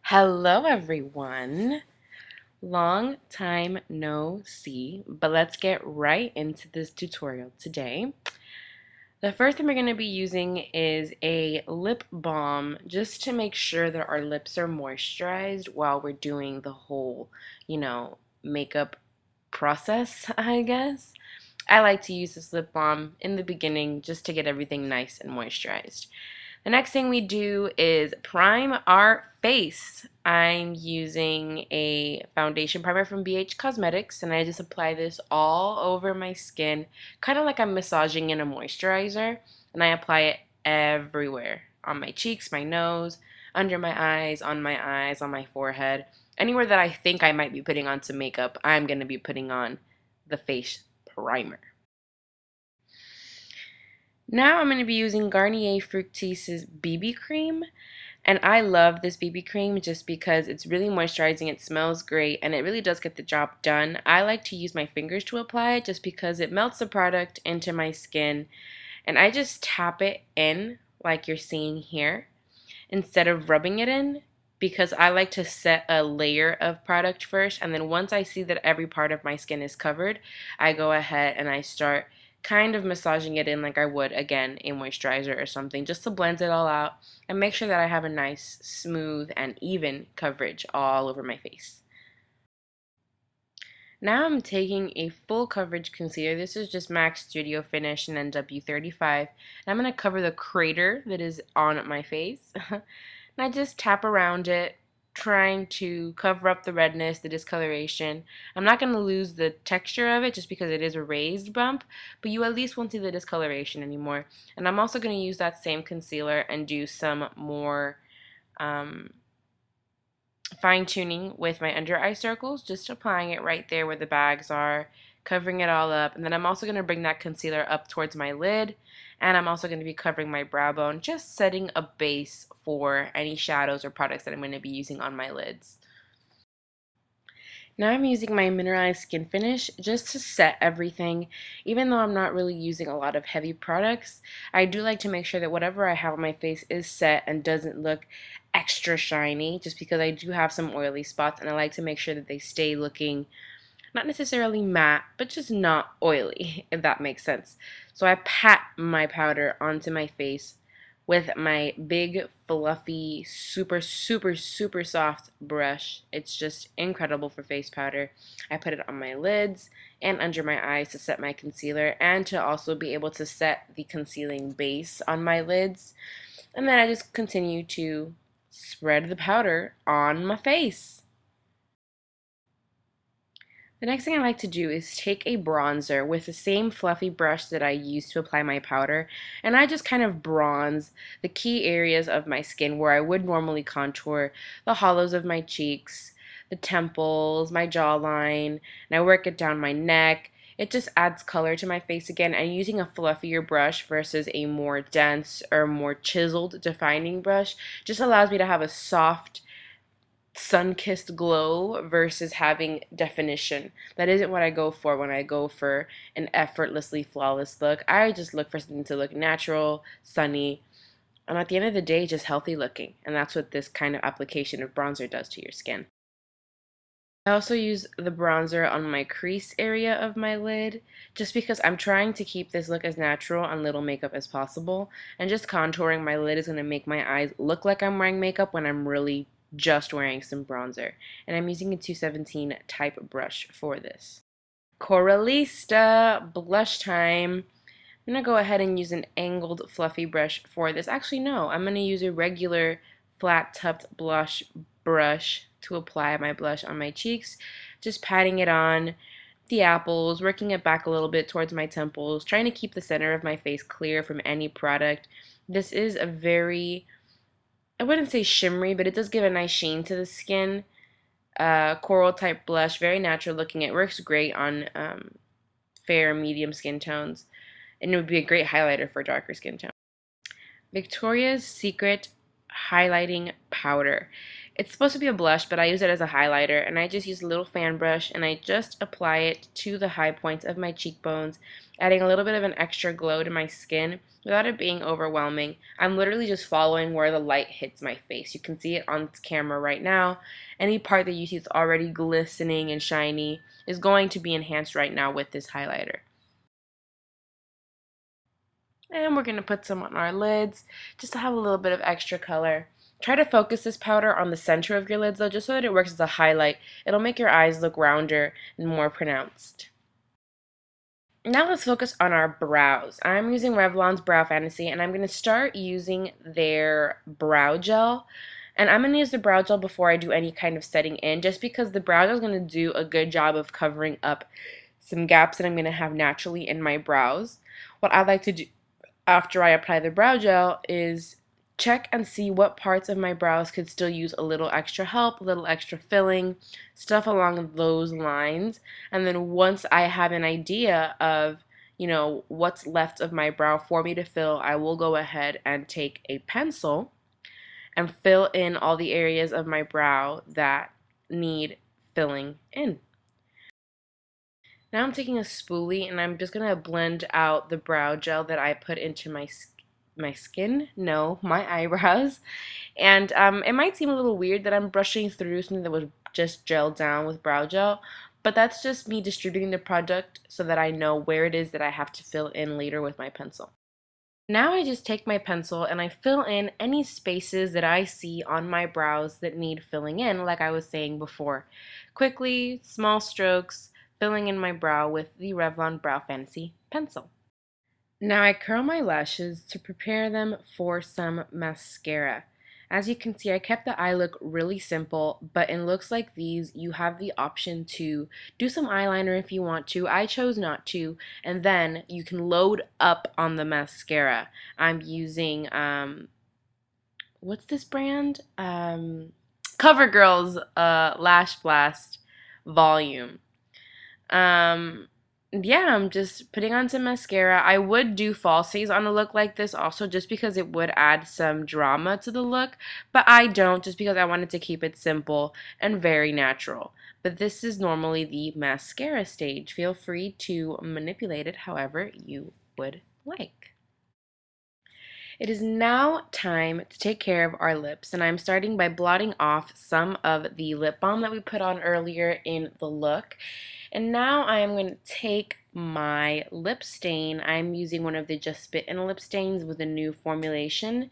Hello everyone. Long time no see, but let's get right into this tutorial today. The first thing we're going to be using is a lip balm just to make sure that our lips are moisturized while we're doing the whole, makeup process, I guess. I like to use this lip balm in the beginning just to get everything nice and moisturized. The next thing we do is prime our face. I'm using a foundation primer from BH Cosmetics, and I just apply this all over my skin, kind of like I'm massaging in a moisturizer, and I apply it everywhere, on my cheeks, my nose, under my eyes, on my forehead. Anywhere that I think I might be putting on some makeup, I'm going to be putting on the face primer. Now I'm going to be using Garnier Fructice's BB cream, and I love this BB cream just because it's really moisturizing, it smells great, and it really does get the job done. I like to use my fingers to apply it just because it melts the product into my skin, and I just tap it in like you're seeing here instead of rubbing it in, because I like to set a layer of product first, and then once I see that every part of my skin is covered, I go ahead and I start kind of massaging it in like I would, again, a moisturizer or something, just to blend it all out and make sure that I have a nice, smooth, and even coverage all over my face. Now I'm taking a full coverage concealer. This is just MAC Studio Finish and NW35. And I'm going to cover the crater that is on my face. And I just tap around it, trying to cover up the redness, the discoloration. I'm not going to lose the texture of it just because it is a raised bump, but you at least won't see the discoloration anymore. And I'm also going to use that same concealer and do some more fine-tuning with my under eye circles, just applying it right there where the bags are, covering it all up. And then I'm also going to bring that concealer up towards my lid, and I'm also going to be covering my brow bone, just setting a base for any shadows or products that I'm going to be using on my lids. Now I'm using my Mineralized Skin Finish just to set everything. Even though I'm not really using a lot of heavy products, I do like to make sure that whatever I have on my face is set and doesn't look extra shiny, just because I do have some oily spots, and I like to make sure that they stay looking not necessarily matte, but just not oily, if that makes sense. So I pat my powder onto my face with my big, fluffy, super soft brush. It's just incredible for face powder. I put it on my lids and under my eyes to set my concealer, and to also be able to set the concealing base on my lids. And then I just continue to spread the powder on my face. The next thing I like to do is take a bronzer with the same fluffy brush that I use to apply my powder, and I just kind of bronze the key areas of my skin where I would normally contour: the hollows of my cheeks, the temples, my jawline, and I work it down my neck. It just adds color to my face again, and using a fluffier brush versus a more dense or more chiseled defining brush just allows me to have a soft, sun-kissed glow versus having definition. That isn't what I go for when I go for an effortlessly flawless look. I just look for something to look natural, sunny, and at the end of the day, just healthy looking. And that's what this kind of application of bronzer does to your skin. I also use the bronzer on my crease area of my lid, just because I'm trying to keep this look as natural and little makeup as possible, and just contouring my lid is going to make my eyes look like I'm wearing makeup when I'm really just wearing some bronzer. And I'm using a 217 type brush for this. Coralista blush time. I'm going to go ahead and use an angled fluffy brush for this. Actually, no, I'm going to use a regular flat topped blush brush to apply my blush on my cheeks, just patting it on the apples, working it back a little bit towards my temples, trying to keep the center of my face clear from any product. This is a very, I wouldn't say shimmery, but it does give a nice sheen to the skin. Coral type blush, very natural looking. It works great on fair, medium skin tones, and it would be a great highlighter for darker skin tones. Victoria's Secret highlighting powder. It's supposed to be a blush, but I use it as a highlighter, and I just use a little fan brush and I just apply it to the high points of my cheekbones, adding a little bit of an extra glow to my skin without it being overwhelming. I'm literally just following where the light hits my face. You can see it on camera right now. Any part that you see is already glistening and shiny is going to be enhanced right now with this highlighter. And we're going to put some on our lids just to have a little bit of extra color. Try to focus this powder on the center of your lids though, just so that it works as a highlight. It'll make your eyes look rounder and more pronounced. Now let's focus on our brows. I'm using Revlon's Brow Fantasy, and I'm going to start using their brow gel. And I'm going to use the brow gel before I do any kind of setting in, just because the brow gel is going to do a good job of covering up some gaps that I'm going to have naturally in my brows. What I like to do after I apply the brow gel is check and see what parts of my brows could still use a little extra help, a little extra filling, stuff along those lines. And then once I have an idea of, what's left of my brow for me to fill, I will go ahead and take a pencil and fill in all the areas of my brow that need filling in. Now I'm taking a spoolie and I'm just going to blend out the brow gel that I put into my skin, no, my eyebrows. And it might seem a little weird that I'm brushing through something that was just gelled down with brow gel, but that's just me distributing the product so that I know where it is that I have to fill in later with my pencil. Now I just take my pencil and I fill in any spaces that I see on my brows that need filling in, like I was saying before. Quickly, small strokes, filling in my brow with the Revlon Brow Fantasy pencil. Now I curl my lashes to prepare them for some mascara. As you can see, I kept the eye look really simple, but in looks like these, you have the option to do some eyeliner if you want to. I chose not to, and then you can load up on the mascara. I'm using, what's this brand? CoverGirl's Lash Blast Volume. Yeah, I'm just putting on some mascara. I would do falsies on a look like this also, just because it would add some drama to the look, but I don't, just because I wanted to keep it simple and very natural. But this is normally the mascara stage. Feel free to manipulate it however you would like. It is now time to take care of our lips, and I'm starting by blotting off some of the lip balm that we put on earlier in the look. And now I am going to take my lip stain. I'm using one of the Just Bitten lip stains with a new formulation,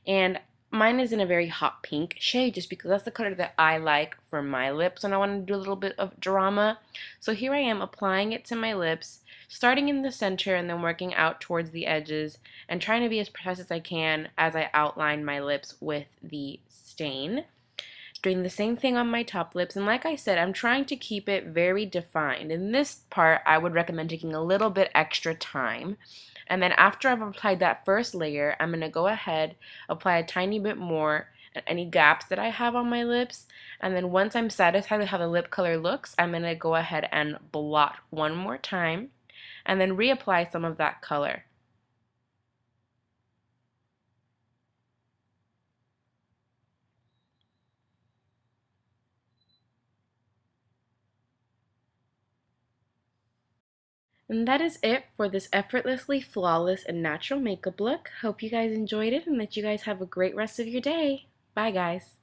and mine is in a very hot pink shade just because that's the color that I like for my lips, and I want to do a little bit of drama. So here I am applying it to my lips, starting in the center and then working out towards the edges and trying to be as precise as I can as I outline my lips with the stain. Doing the same thing on my top lips, and like I said, I'm trying to keep it very defined. In this part, I would recommend taking a little bit extra time. And then after I've applied that first layer, I'm going to go ahead, apply a tiny bit more at any gaps that I have on my lips. And then once I'm satisfied with how the lip color looks, I'm going to go ahead and blot one more time and then reapply some of that color. And that is it for this effortlessly flawless and natural makeup look. Hope you guys enjoyed it and that you guys have a great rest of your day. Bye guys.